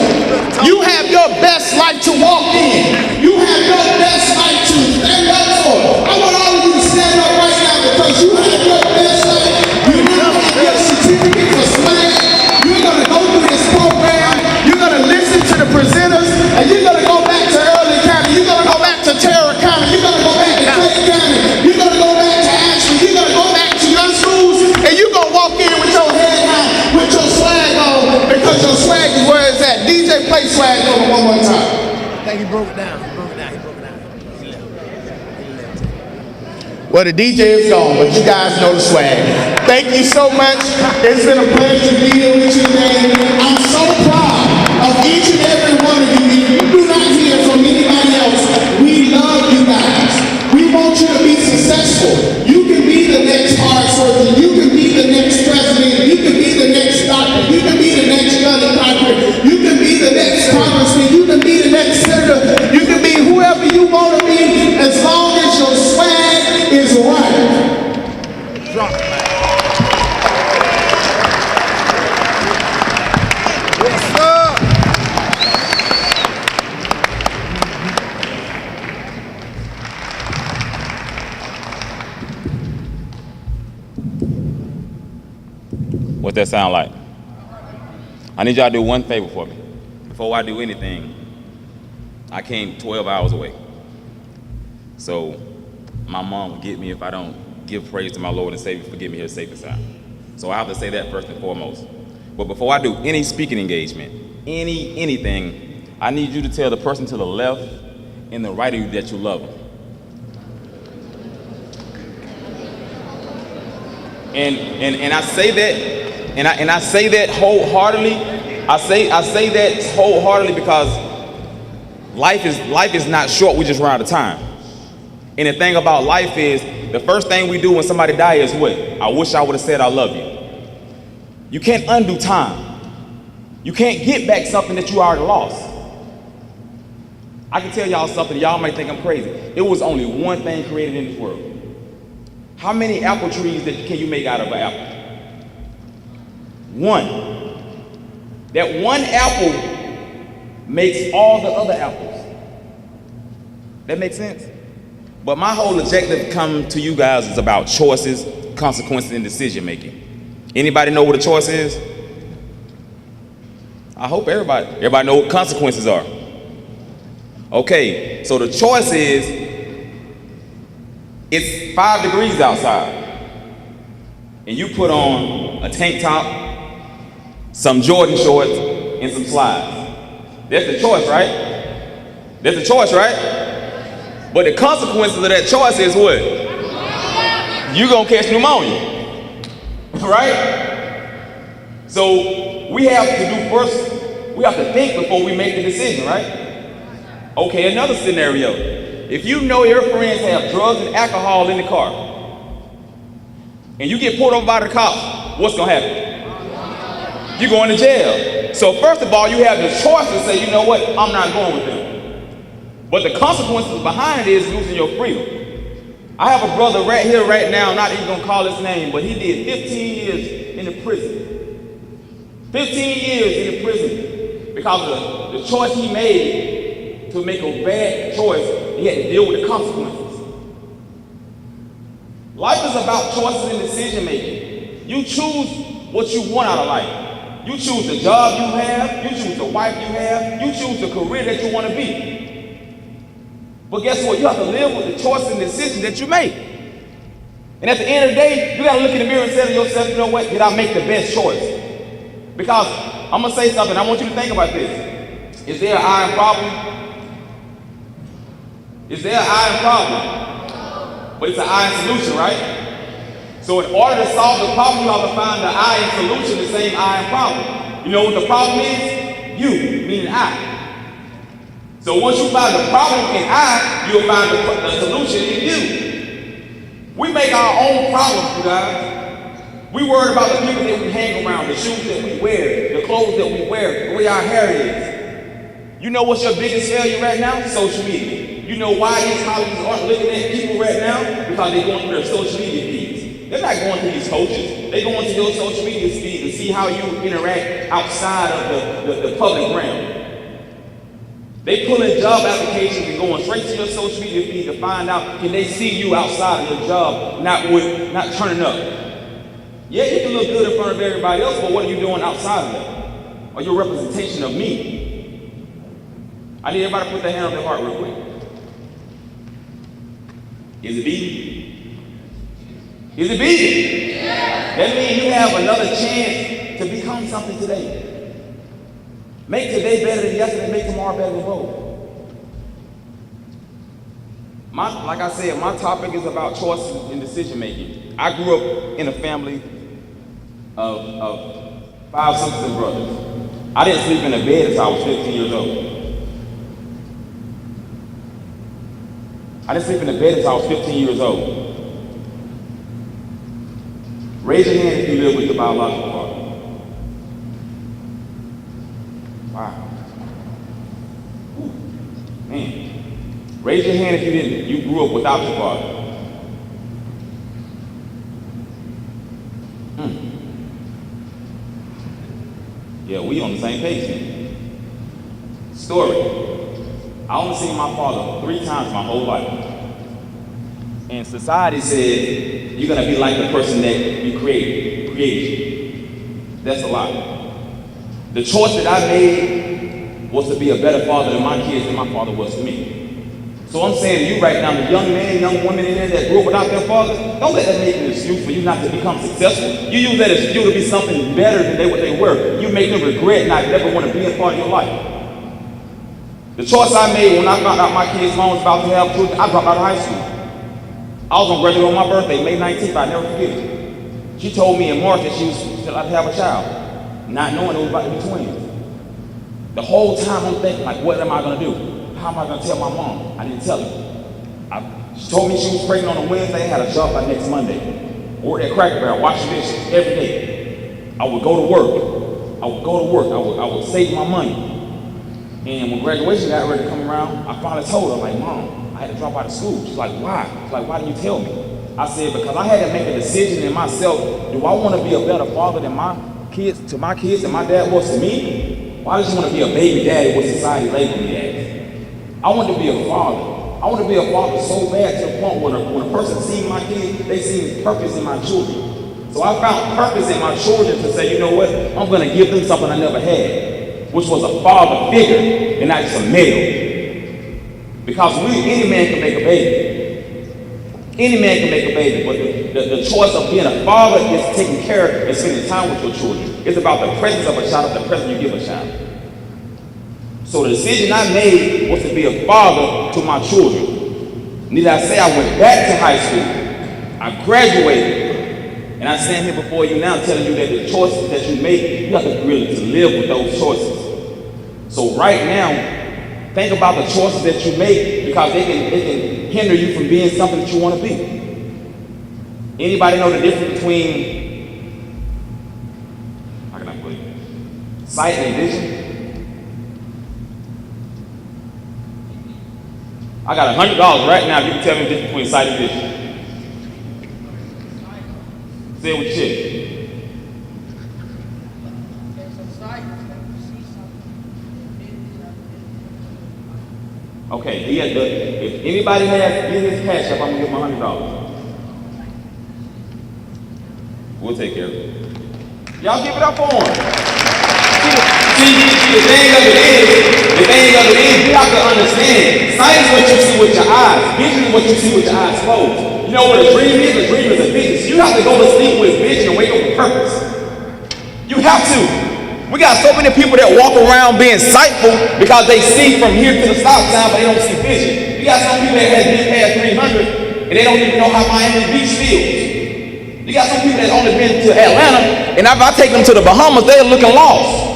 [SPEAKER 7] You have your best life to walk in. You have your best life to stand up for. I want all of you to stand up right now because you have your best life. You now have your certificate for swag. You're going to go through this program. You're going to listen to the presenters, and you're going to go back to Early County. You're going to go back to Terra County. You're going to go back to Clay County. You're going to go back to Ashland. You're going to go back to your schools, and you're going to walk in with your head high, with your swag on, because your swag is where it's at. DJ, play swag on one more time.
[SPEAKER 5] I think he broke it down.
[SPEAKER 7] Well, the DJ is gone, but you guys know the swag. Thank you so much. It's been a pleasure to be here with you today. I'm so proud of each and every one of you. If you do not hear from anybody else, we love you guys. We want you to be successful. You can be the next hard surgeon. You can be the next president. You can be the next doctor. You can be the next gun conqueror. You can be the next congressman. You can be the next senator. You can be whoever you want to be, as long as your swag is right.
[SPEAKER 5] Drop it, man. Yes, sir.
[SPEAKER 8] What's that sound like? I need y'all to do one favor for me. Before I do anything, I came 12 hours away. So my mom will get me if I don't give praise to my Lord and Savior for getting me here safe and sound. So I have to say that first and foremost. But before I do any speaking engagement, anything, I need you to tell the person to the left and the right of you that you love them. And I say that, and I say that wholeheartedly. I say that wholeheartedly because life is not short. We just run out of time. And the thing about life is, the first thing we do when somebody dies is what? I wish I would have said I love you. You can't undo time. You can't get back something that you already lost. I can tell y'all something, y'all might think I'm crazy. It was only one thing created in this world. How many apple trees can you make out of an apple? One. That one apple makes all the other apples. That makes sense? But my whole objective come to you guys is about choices, consequences, and decision making. Anybody know what a choice is? I hope everybody know what consequences are. Okay, so the choice is, it's 5 degrees outside, and you put on a tank top, some Jordan shorts, and some slides. That's the choice, right? That's the choice, right? But the consequences of that choice is what? You're gonna catch pneumonia, right? So we have to do first, we have to think before we make the decision, right? Okay, another scenario. If you know your friends have drugs and alcohol in the car, and you get pulled over by the cops, what's gonna happen? You're going to jail. So first of all, you have the choice to say, you know what, I'm not going with them. But the consequences behind it is losing your freedom. I have a brother right here, right now, I'm not even gonna call his name, but he did 15 years in the prison. 15 years in the prison because of the choice he made to make a bad choice. He had to deal with the consequences. Life is about choices and decision making. You choose what you want out of life. You choose the job you have, you choose the wife you have, you choose the career that you want to be. But guess what? You have to live with the choices and decisions that you make. And at the end of the day, you got to look in the mirror and say to yourself, you know what? Did I make the best choice? Because I'm going to say something. I want you to think about this. Is there an iron problem? Is there an iron problem? But it's an iron solution, right? So in order to solve the problem, you have to find the iron solution, the same iron problem. You know what the problem is? You, meaning I. So once you find the problem in I, you'll find the solution in you. We make our own problems, you guys. We worry about the people that we hang around, the shoes that we wear, the clothes that we wear, the way our hair is. You know what's your biggest failure right now? Social media. You know why these colleges aren't looking at people right now? Because they're going through their social media feeds. They're not going through these coaches. They're going to your social media feed to see how you interact outside of the public realm. They pulling job applications and going straight to your social media feed to find out, can they see you outside of your job, not turning up. Yeah, you can look good in front of everybody else, but what are you doing outside of that? Are you a representation of me? I need everybody to put their hand on their heart real quick. Is it beating? Is it beating? Yeah. That means you have another chance to become something today. Make today better than yesterday, make tomorrow better than both. Like I said, my topic is about choices and decision making. I grew up in a family of 5 sisters and brothers. I didn't sleep in a bed until I was 15 years old. I didn't sleep in a bed until I was 15 years old. Raise your hand if you live with your biological father. Wow. Ooh. Man. Raise your hand if you didn't. You grew up without your father. Yeah, we on the same page then. Story. I only seen my father 3 times my whole life. And society says you're gonna be like the person that you created you. That's a lie. The choice that I made was to be a better father to my kids than my father was to me. So I'm saying to you right now, the young man, young woman in there that grew up without their father, don't let that make an excuse for you not to become successful. You use that excuse to be something better than what they were. You make them regret not ever want to be a part of your life. The choice I made when I found out my kid's mom was about to have children, I dropped out of high school. I was gonna graduate on my birthday, May 19th, I never forget it. She told me in March that she was about to have a child, not knowing it was about to be twins. The whole time I'm thinking, like, what am I gonna do? How am I gonna tell my mom? I didn't tell her. She told me she was pregnant on a Wednesday, had a job by next Monday. Worked at Cracker Barrel, washing dishes every day. I would go to work. I would save my money. And when graduation got ready to come around, I finally told her, like, Mom, I had to drop out of school. She's like, why? She's like, why didn't you tell me? I said, because I had to make a decision in myself. Do I want to be a better father than my kids than my dad was to me? Why I just want to be a baby daddy what society labeled me as? I want to be a father. I want to be a father so bad to the point where when a person sees my kids, they see purpose in my children. So I found purpose in my children to say, you know what? I'm going to give them something I never had, which was a father figure and not just a male. Because any man can make a baby. Any man can make a baby, but the choice of being a father is taking care and spending time with your children. It's about the presence of a child, the presence you give a child. So the decision I made was to be a father to my children. Need I say I went back to high school, I graduated, and I stand here before you now telling you that the choices that you make, you have to really to live with those choices. So right now, think about the choices that you make because they can hinder you from being something that you want to be. Anybody know the difference between, how can I put it, sight and vision? I got $100 right now if you can tell me the difference between sight and vision. Say it with your chest. Okay, if anybody has his cash up, I'm gonna give him $100. We'll take care of it. Y'all give it up for him. See, the thing of it is, you have to understand, sight is what you see with your eyes. Vision is what you see with your eyes closed. You know what a dream is? A dream is a vision. You have to go to sleep with vision and wake up with purpose. You have to. We got so many people that walk around being sightful because they see from here to the stop sign, but they don't see vision. You got some people that have been past 300 and they don't even know how Miami Beach feels. You got some people that only been to Atlanta, and if I take them to the Bahamas, they're looking lost.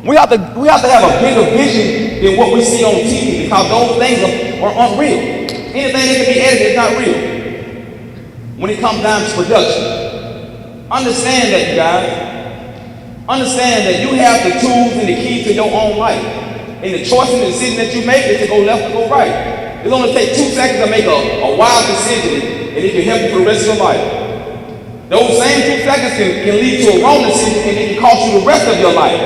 [SPEAKER 8] We have to have a bigger vision than what we see on TV because those things are unreal. Anything that can be edited is not real. When it comes down to production, understand that, you guys. Understand that you have the tools and the keys to your own life. And the choice and the decision that you make is to go left or go right. It only takes 2 seconds to make a wild decision, and it can help you for the rest of your life. Those same 2 seconds can lead to a wrong decision, and it can cost you the rest of your life.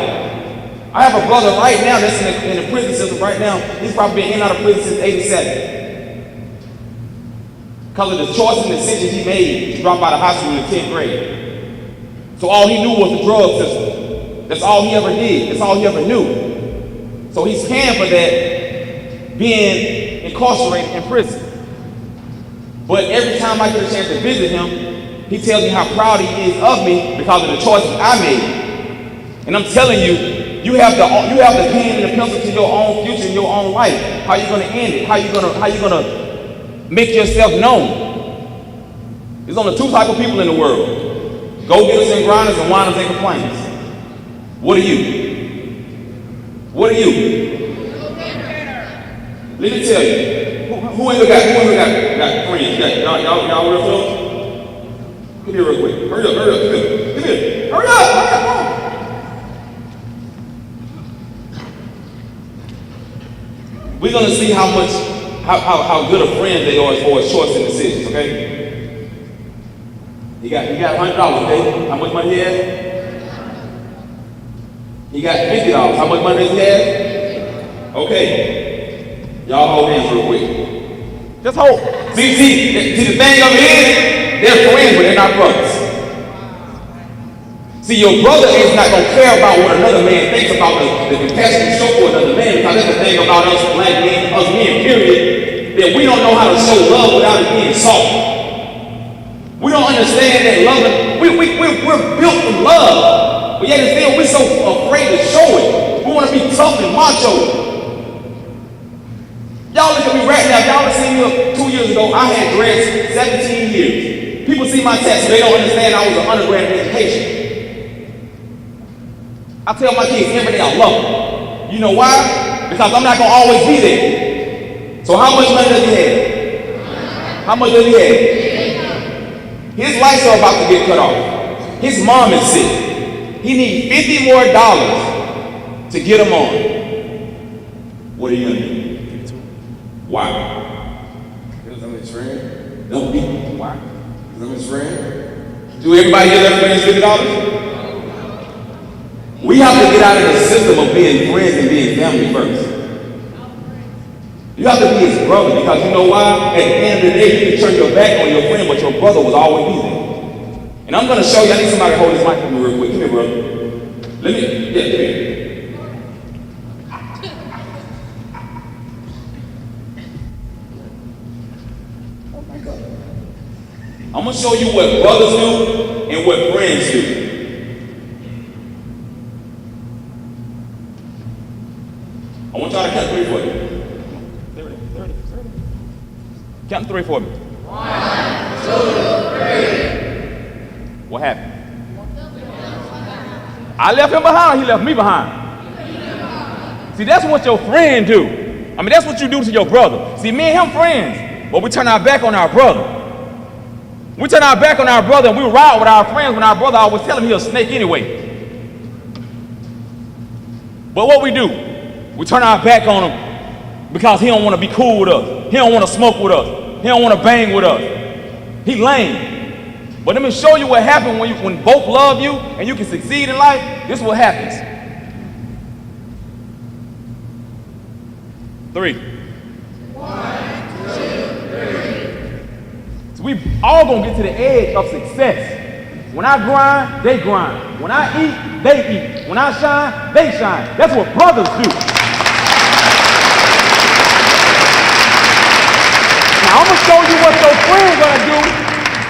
[SPEAKER 8] I have a brother right now that's in the prison system right now. He's probably been in and out of prison since '87. Because of the choice and decision he made to drop out of high school in the 10th grade. So all he knew was the drug system. That's all he ever did. That's all he ever knew. So he's paying for that, being incarcerated in prison. But every time I get a chance to visit him, he tells me how proud he is of me because of the choices I made. And I'm telling you, you have the pen and the pencil to your own future and your own life. How you gonna end it? How you gonna make yourself known? There's only 2 types of people in the world. Go-getters and grinders and whiners and complainers. What are you? What are you? Let me tell you. Who ain't got friends? Y'all real close? Come here real quick. Hurry up, come here. Hurry up. We're gonna see how good a friend they are as far as choice and decisions, okay? He got $100, okay? How much money he has? He got $50. How much money does he have? Okay. Y'all hold hands real quick. Just hold. See, the thing of it is, they're friends, but they're not brothers. See, your brother is not going to care about what another man thinks about the compassion you show for another man, because that's the thing about us black men, us men, period, that we don't know how to show love without it being soft. We don't understand that loving, we're built from love, but yet still we're so afraid to show it. We want to be tough and macho. Y'all look at me right now. Y'all have seen me 2 years ago. I had dreads 17 years. People see my tattoo, they don't understand I was an undergraduate education. I tell my kids every day I love them. You know why? Because I'm not going to always be there. So how much money does he have? How much does he have? His lights are about to get cut off. His mom is sick. He needs $50 more to get him on. What are you gonna do? Why? Because I'm his friend. Don't be. Why? Because I'm his friend. Do everybody get their friends $50? We have to get out of the system of being friends and being family first. You have to be his brother because you know why? At the end of the day, you can turn your back on your friend, but your brother will always be there. And I'm going to show you. I need somebody to hold this mic for me real quick. Come here, brother. Come here. Oh my God. I'm going to show you what brothers do and what friends do. I want y'all to count 3 for you. 30. Count 3 for me. 1, 2, 3. What happened? I left him behind, he left me behind. See, that's what your friend do. I mean, that's what you do to your brother. See, me and him friends, but we turn our back on our brother. We turn our back on our brother and we ride with our friends when our brother always tell him he a snake anyway. But what we do, we turn our back on him because he don't want to be cool with us. He don't want to smoke with us. He don't want to bang with us. He lame. But let me show you what happens when both love you and you can succeed in life. This is what happens. 3. 1, 2, 3. So we all gonna get to the edge of success. When I grind, they grind. When I eat, they eat. When I shine, they shine. That's what brothers do. Now I'm gonna show you what your friend's gonna do.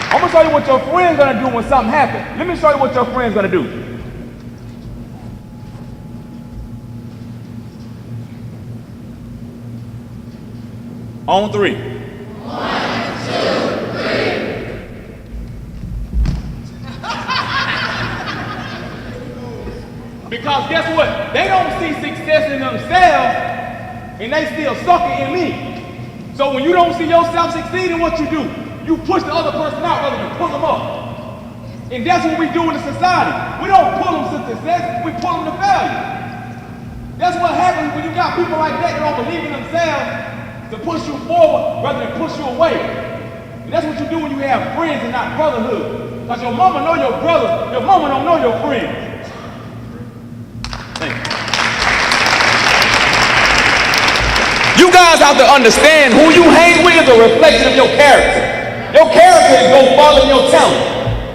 [SPEAKER 8] I'm gonna show you what your friend's gonna do when something happens. Let me show you what your friend's gonna do. On 3. 1, 2, 3. Because guess what? They don't see success in themselves and they still sucking in me. So when you don't see yourself succeeding, what you do? You push the other person out rather than pull them up. And that's what we do in the society. We don't pull them to success, we pull them to failure. That's what happens when you got people like that that don't believe in themselves to push you forward rather than push you away. And that's what you do when you have friends and not brotherhood. Because your mama know your brother, your mama don't know your friend. You guys have to understand who you hang with is a reflection of your character. Your character is go farther than your talent.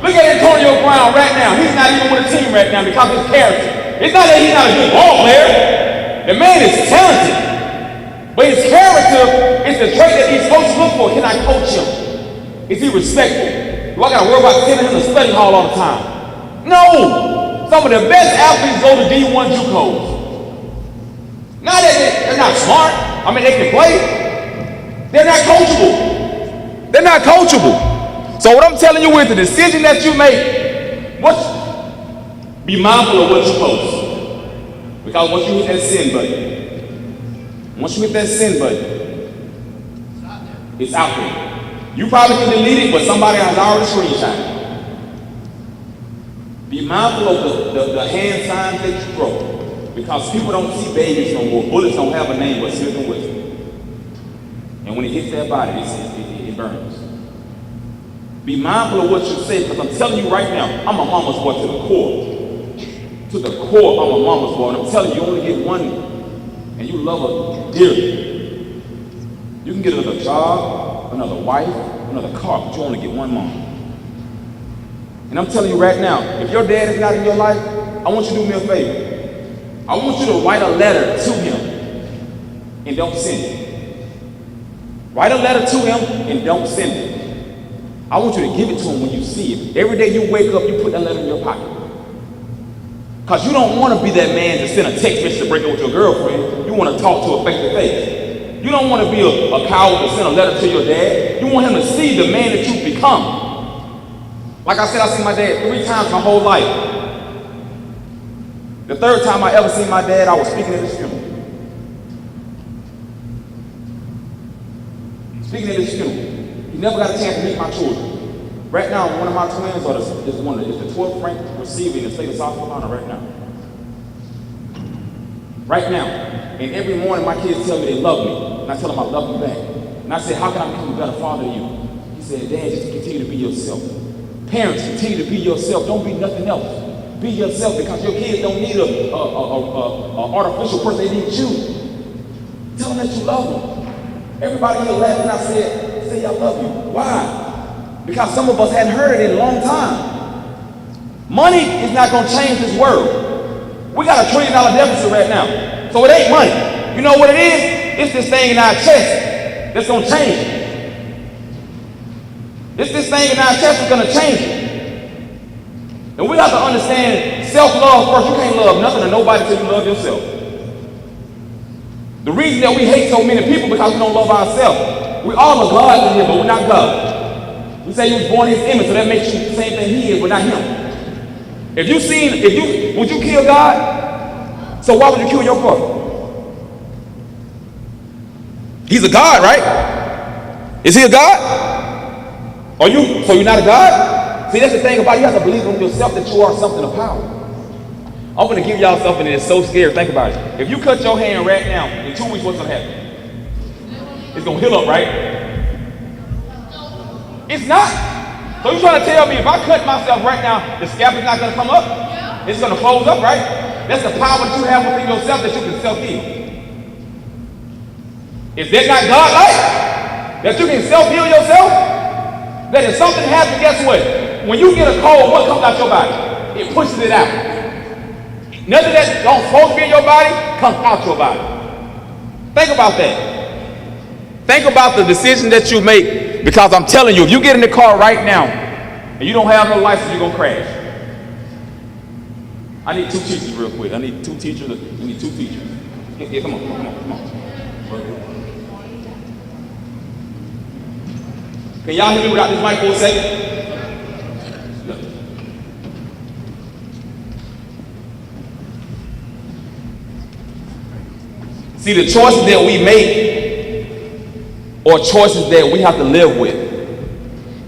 [SPEAKER 8] Look at Antonio Brown right now. He's not even with a team right now because of his character. It's not that he's not a good ball player. The man is talented. But his character is the trait that these coaches look for. Can I coach him? Is he respectful? Do I got to worry about sending him to study hall all the time? No! Some of the best athletes go to D1 JUCOs. Not that they're not smart. I mean, they can play. They're not coachable. They're not coachable. So what I'm telling you is the decision that you make, be mindful of what you post. Because once you hit that send button, it's out there. You probably can delete it, but somebody has already screenshot it. Be mindful of the hand signs that you throw. Because people don't see babies no more. Bullets don't have a name but Smith & Wesson. And when it hits their body, it burns. Be mindful of what you say, because I'm telling you right now, I'm a mama's boy to the core. To the core, I'm a mama's boy. And I'm telling you, you only get one, and you love her dearly. You can get another job, another wife, another car, but you only get one mom. And I'm telling you right now, if your dad is not in your life, I want you to do me a favor. I want you to write a letter to him and don't send it. Write a letter to him and don't send it. I want you to give it to him when you see it. Every day you wake up, you put that letter in your pocket. Because you don't want to be that man to send a text message to break up with your girlfriend. You want to talk to her face to face. You don't want to be a coward to send a letter to your dad. You want him to see the man that you've become. Like I said, I seen my dad 3 times my whole life. The 3rd time I ever seen my dad, I was speaking at his funeral. Speaking at his funeral. He never got a chance to meet my children. Right now, one of my twins is the 12th ranked receiver in the state of South Carolina right now. Right now. And every morning my kids tell me they love me. And I tell them I love them back. And I said, how can I become a better father to you? He said, Dad, just continue to be yourself. Parents, continue to be yourself. Don't be nothing else. Be yourself, because your kids don't need a artificial person, they need you. Tell them that you love them. Everybody here laughed when I said, say I love you. Why? Because some of us hadn't heard it in a long time. Money is not going to change this world. We got $1 trillion deficit right now. So it ain't money. You know what it is? It's this thing in our chest that's going to change it. It's this thing in our chest that's going to change it. And we have to understand self-love first. You can't love nothing or nobody until you love yourself. The reason that we hate so many people because we don't love ourselves. We all are God in here, but we're not God. We say you was born in his image, so that makes you the same thing he is, but not him. Would you kill God? So why would you kill your brother? He's a God, right? Is he a God? So you're not a God? See, that's the thing about it. You have to believe in yourself that you are something of power. I'm going to give y'all something that is so scary. Think about it. If you cut your hand right now, in 2 weeks, what's going to happen? It's going to heal up, right? It's not. So you're trying to tell me if I cut myself right now, the scalp is not going to come up? It's going to close up, right? That's the power that you have within yourself that you can self-heal. Is that not God-like? That you can self-heal yourself? That if something happens, guess what? When you get a cold, what comes out your body? It pushes it out. Nothing that don't supposed to be in your body comes out your body. Think about that. Think about the decision that you make, because I'm telling you, if you get in the car right now and you don't have no license, you're gonna crash. I need 2 teachers real quick. I need 2 teachers. We need 2 teachers. Yeah, come on. Can y'all hear me without this mic for a second? See, the choices that we make are choices that we have to live with.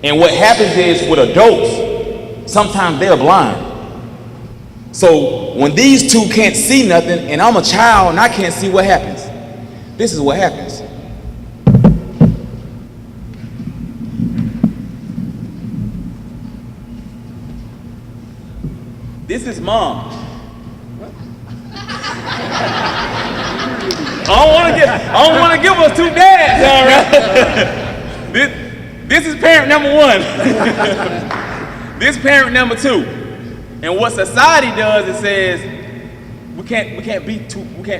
[SPEAKER 8] And what happens is with adults, sometimes they're blind. So when these 2 can't see nothing and I'm a child and I can't see, what happens? This is what happens. This is mom. I don't want to give us 2 dads, all right? This is parent number 1. This parent number 2. And what society does, it says we can't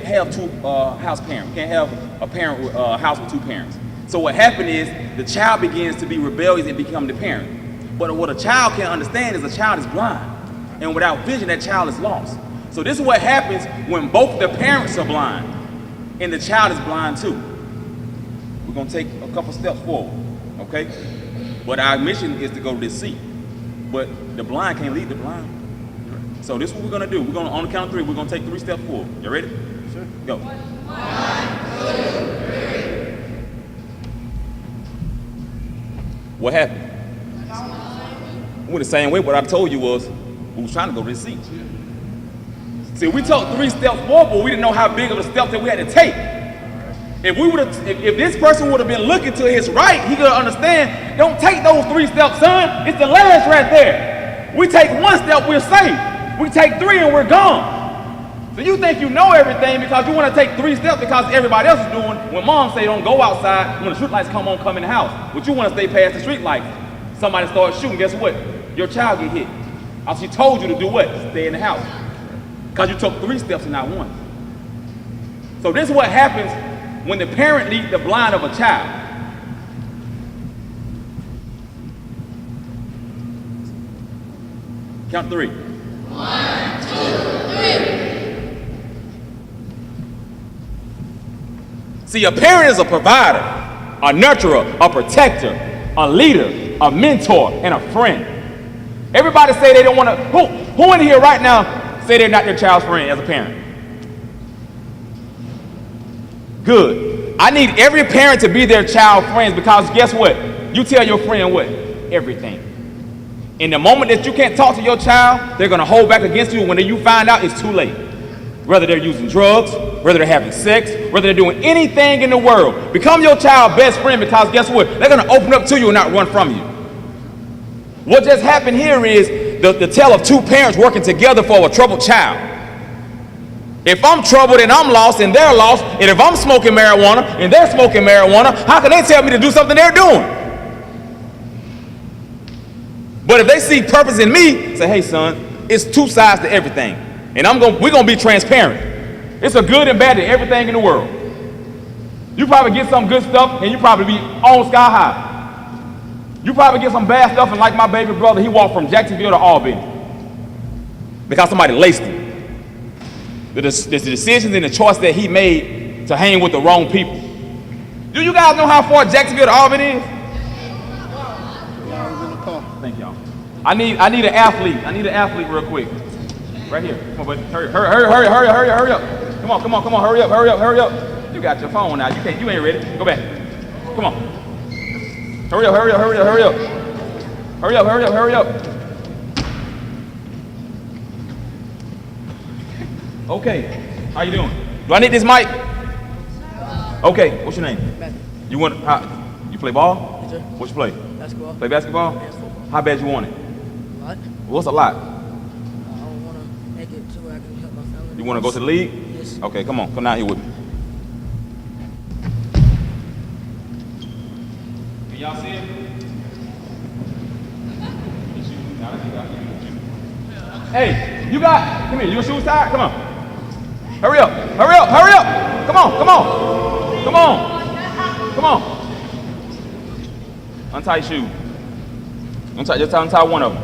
[SPEAKER 8] have 2 house parents. We can't have a parent with a house with 2 parents. So what happened is the child begins to be rebellious and become the parent. But what a child can't understand is a child is blind. And without vision, that child is lost. So this is what happens when both the parents are blind and the child is blind too. We're gonna take a couple steps forward, okay? But our mission is to go to this seat. But the blind can't lead the blind. So this is what we're gonna do. We're gonna, on the count of 3, we're gonna take 3 steps forward. You ready? Sure. Go. 1, 2, 3. What happened? We went the same way. What I told you was, we was trying to go to this seat. See, we took 3 steps forward, but we didn't know how big of a step that we had to take. If this person would have been looking to his right, he could understand, don't take those 3 steps, son. It's the last right there. We take 1 step, we're safe. We take 3 and we're gone. So you think you know everything because you want to take 3 steps because everybody else is doing. When mom say don't go outside, when the street lights come on, come in the house. But you want to stay past the street lights. Somebody starts shooting, guess what? Your child get hit. She told you to do what? Stay in the house. Because you took 3 steps and not 1. So this is what happens when the parent leads the blind of a child. Count 3. 1, 2, 3. See, a parent is a provider, a nurturer, a protector, a leader, a mentor, and a friend. Everybody say they don't want to. Who in here right now say they're not their child's friend as a parent? Good. I need every parent to be their child friends, because guess what? You tell your friend what? Everything. In the moment that you can't talk to your child, they're going to hold back against you. When you find out, it's too late. Whether they're using drugs, whether they're having sex, whether they're doing anything in the world, become your child's best friend, because guess what? They're going to open up to you and not run from you. What just happened here is the tale of 2 parents working together for a troubled child. If I'm troubled and I'm lost and they're lost, and if I'm smoking marijuana and they're smoking marijuana, how can they tell me to do something they're doing? But if they see purpose in me, say, hey son, it's 2 sides to everything. And we're gonna be transparent. It's a good and bad to everything in the world. You probably get some good stuff and you probably be on sky high. You probably get some bad stuff, and like my baby brother, he walked from Jacksonville to Albany because somebody laced him. The decisions and the choice that he made to hang with the wrong people. Do you guys know how far Jacksonville to Albany is? Thank y'all. I need an athlete. I need an athlete real quick. Right here. Come on, buddy. Hurry up. Come on. Hurry up. You got your phone now. You ain't ready. Go back. Come on. Hurry up. Hurry up, hurry up, hurry up. Okay, how you doing? Do I need this mic? Okay, what's your name?
[SPEAKER 9] Matthew.
[SPEAKER 8] You want, you play ball?
[SPEAKER 9] Yes, sir.
[SPEAKER 8] What you play?
[SPEAKER 9] Basketball.
[SPEAKER 8] Play basketball?
[SPEAKER 9] And football.
[SPEAKER 8] How bad you want it?
[SPEAKER 9] A lot.
[SPEAKER 8] What's a lot?
[SPEAKER 9] I don't want to make it to where I can help my family.
[SPEAKER 8] You want to go to the league?
[SPEAKER 9] Yes.
[SPEAKER 8] Okay, come on, come down here with me. Can y'all see it? Hey, you got, come here, your shoes tied? Come on. Hurry up, hurry up, hurry up. Come on, come on, come on, come on. Untie your shoe. Just untie one of them.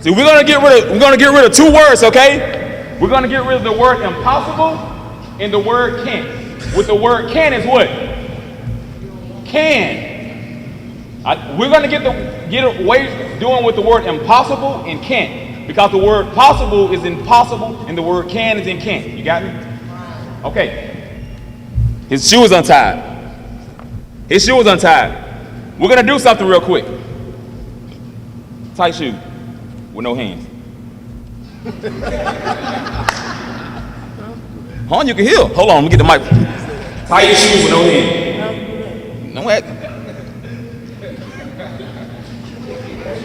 [SPEAKER 8] See, we're gonna get rid of two words, okay? We're gonna get rid of the word impossible and the word can't. With the word can is what? Can. We're gonna get away doing with the word impossible and can't. Because the word possible is impossible and the word can is in can't. You got me? Okay. His shoe is untied. His shoe is untied. We're gonna do something real quick. Tight shoe with no hands. Huh? You can heal. Hold on, let me get the mic. Tie your shoes with no hands. No act.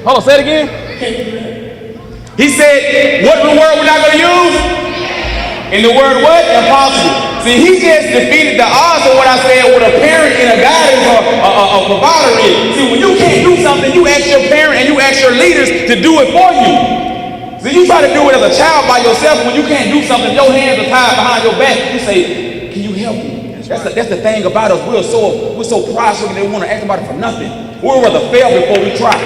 [SPEAKER 8] Hold on, say it again. He said, what the word we're not going to use? In the word what? Impossible. See, he just defeated the odds of what I said with a parent and a guidance or a provider is. See, when you can't do something, you ask your parent and you ask your leaders to do it for you. See, you try to do it as a child by yourself. When you can't do something, your hands are tied behind your back. You say, can you help me? That's the thing about us. We're so prideful and they want to ask about it for nothing. We'd rather fail before we try.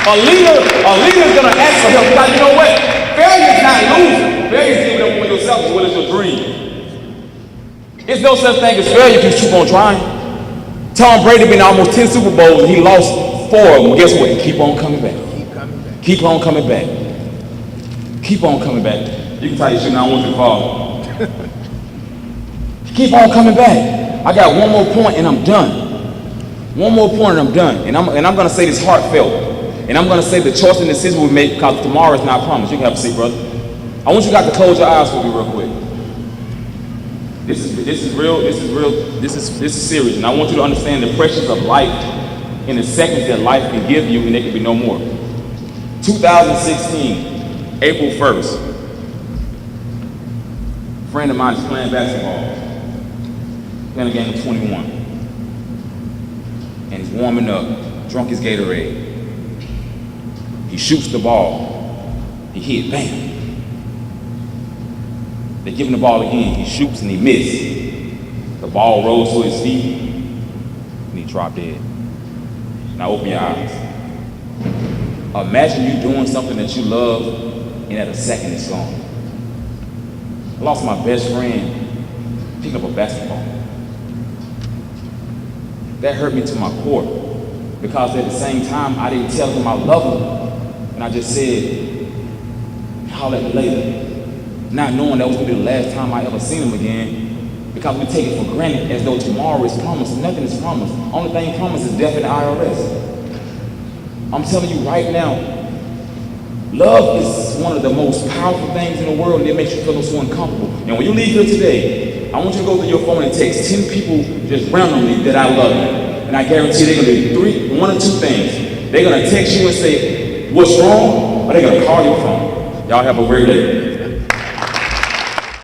[SPEAKER 8] A leader is going to ask for help because you know what? Failure is not losing. Failure is giving up on yourself as well as your dream. There's no such thing as failure if you keep on trying. Tom Brady been to almost 10 Super Bowls and he lost 4 of them. Guess what? He keep on coming back. Keep on coming back. Keep on coming back. You can tie your shoe now, I want you to fall. Keep on coming back. I got one more point and I'm done. One more point and I'm done. And I'm going to say this heartfelt. And I'm going to say the choice and decision we make because tomorrow is not promised. You can have a seat, brother. I want you guys to close your eyes for me real quick. This is real. This is serious. And I want you to understand the pressures of life in the seconds that life can give you and there can be no more. 2016, April 1st. A friend of mine is playing basketball. Playing a game of 21. And he's warming up, drunk his Gatorade. He shoots the ball. He hit, bam. They give him the ball again. He shoots and he missed. The ball rolls to his feet and he dropped dead. Now open your eyes. Imagine you doing something that you love and at a second it's gone. I lost my best friend picking up a basketball. That hurt me to my core because at the same time I didn't tell him I love him. And I just said, holler at me later. Not knowing that was gonna be the last time I ever seen him again because we take it for granted as though tomorrow is promised. Nothing is promised. Only thing promised is death and the IRS. I'm telling you right now, love is one of the most powerful things in the world and it makes you feel so uncomfortable. And when you leave here today, I want you to go through your phone and text 10 people just randomly that I love you. And I guarantee they're gonna do one or two things. They're gonna text you and say, what's wrong? Or they're gonna call your phone. Y'all have a great day.